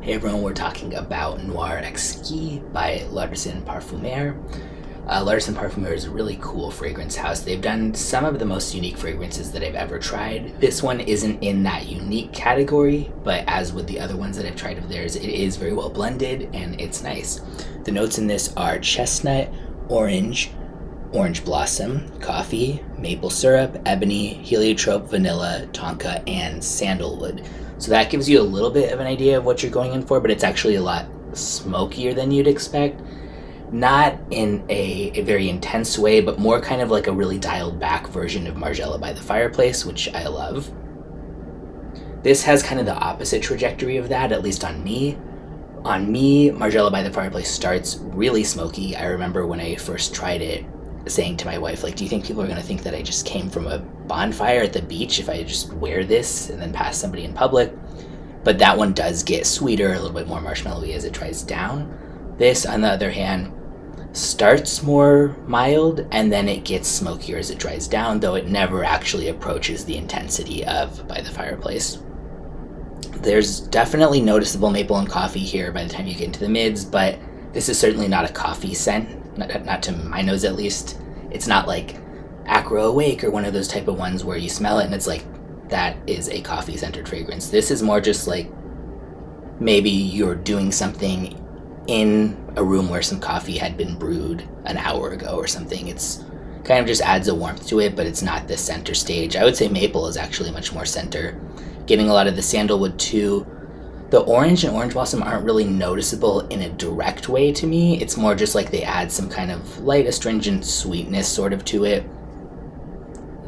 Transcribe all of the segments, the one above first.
Hey everyone, we're talking about Noir Exquis by Parfumeur. Parfumeur is a really cool fragrance house. They've done some of the most unique fragrances that I've ever tried. This one isn't in that unique category, but as with the other ones that I've tried of theirs, it is very well blended and it's nice. The notes in this are chestnut, orange blossom, coffee, maple syrup, ebony, heliotrope, vanilla, tonka, and sandalwood. So that gives you a little bit of an idea of what you're going in for, but it's actually a lot smokier than you'd expect. Not in a very intense way, but more kind of like a really dialed back version of Margiela by the Fireplace, which I love. This has kind of the opposite trajectory of that, at least on me. On me, Margiela by the Fireplace starts really smoky. I remember when I first tried it, saying to my wife, like, do you think people are going to think that I just came from a bonfire at the beach if I just wear this and then pass somebody in public? But that one does get sweeter, a little bit more marshmallowy as it dries down. This, on the other hand, starts more mild and then it gets smokier as it dries down, though it never actually approaches the intensity of By the Fireplace. There's definitely noticeable maple and coffee here by the time you get into the mids, but this is certainly not a coffee scent. Not to my nose at least. It's not like Acro Awake or one of those type of ones where you smell it and it's like, that is a coffee scented fragrance. This is more just like maybe you're doing something in a room where some coffee had been brewed an hour ago or something. It's kind of just adds a warmth to it, but it's not the center stage. I would say maple is actually much more center. Getting a lot of the sandalwood too. The orange and orange blossom aren't really noticeable in a direct way to me. It's more just like they add some kind of light astringent sweetness sort of to it.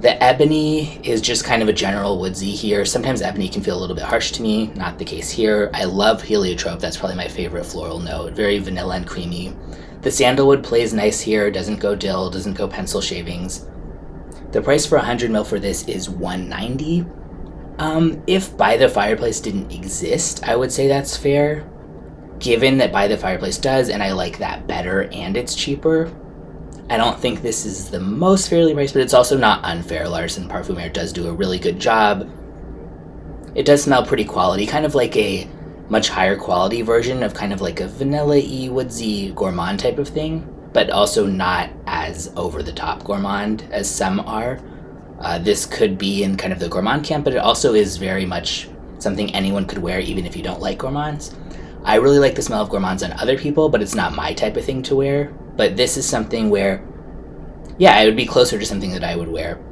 The ebony is just kind of a general woodsy here. Sometimes ebony can feel a little bit harsh to me. Not the case here. I love heliotrope. That's probably my favorite floral note. Very vanilla and creamy. The sandalwood plays nice here. Doesn't go dill. Doesn't go pencil shavings. The price for 100 ml for this is $190. If By the Fireplace didn't exist, I would say that's fair. Given that By the Fireplace does, and I like that better and it's cheaper, I don't think this is the most fairly priced, but it's also not unfair. Parfumeur does do a really good job. It does smell pretty quality, kind of like a much higher quality version of kind of like a vanilla-y, woodsy Gourmand type of thing, but also not as over-the-top Gourmand as some are. This could be in kind of the Gourmand camp, but it also is very much something anyone could wear even if you don't like Gourmands. I really like the smell of Gourmands on other people, but it's not my type of thing to wear. But this is something where, yeah, it would be closer to something that I would wear.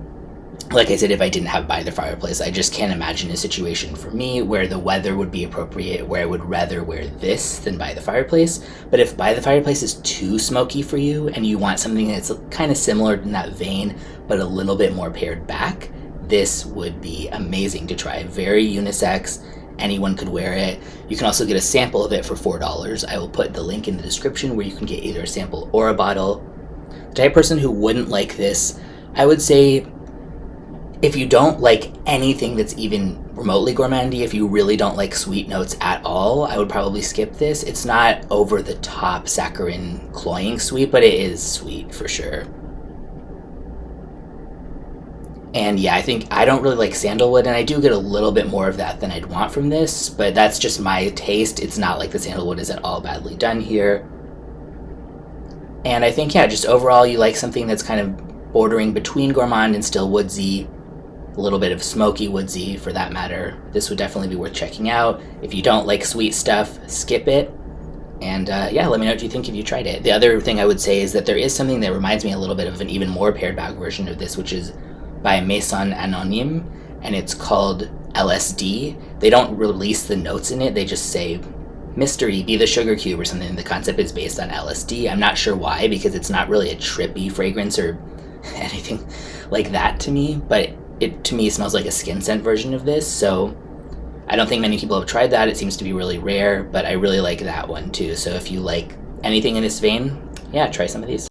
Like I said, if I didn't have By the Fireplace, I just can't imagine a situation for me where the weather would be appropriate, where I would rather wear this than By the Fireplace. But if By the Fireplace is too smoky for you and you want something that's kind of similar in that vein, but a little bit more pared back, this would be amazing to try. Very unisex. Anyone could wear it. You can also get a sample of it for $4. I will put the link in the description where you can get either a sample or a bottle. The type of person who wouldn't like this, I would say, if you don't like anything that's even remotely gourmandy, if you really don't like sweet notes at all, I would probably skip this. It's not over the top saccharine cloying sweet, but it is sweet for sure. And yeah, I think I don't really like sandalwood, and I do get a little bit more of that than I'd want from this, but that's just my taste. It's not like the sandalwood is at all badly done here. And I think, yeah, just overall you like something that's kind of bordering between gourmand and still woodsy, a little bit of smoky woodsy for that matter. This would definitely be worth checking out. If you don't like sweet stuff, skip it. And yeah, let me know what you think if you tried it. The other thing I would say is that there is something that reminds me a little bit of an even more pared back version of this, which is by Maison Anonyme, and it's called LSD. They don't release the notes in it, they just say mystery, be the sugar cube or something. The concept is based on LSD. I'm not sure why, because it's not really a trippy fragrance or anything like that to me, but it to me smells like a skin scent version of this, so I don't think many people have tried that. It seems to be really rare, but I really like that one too. So if you like anything in this vein, yeah, try some of these.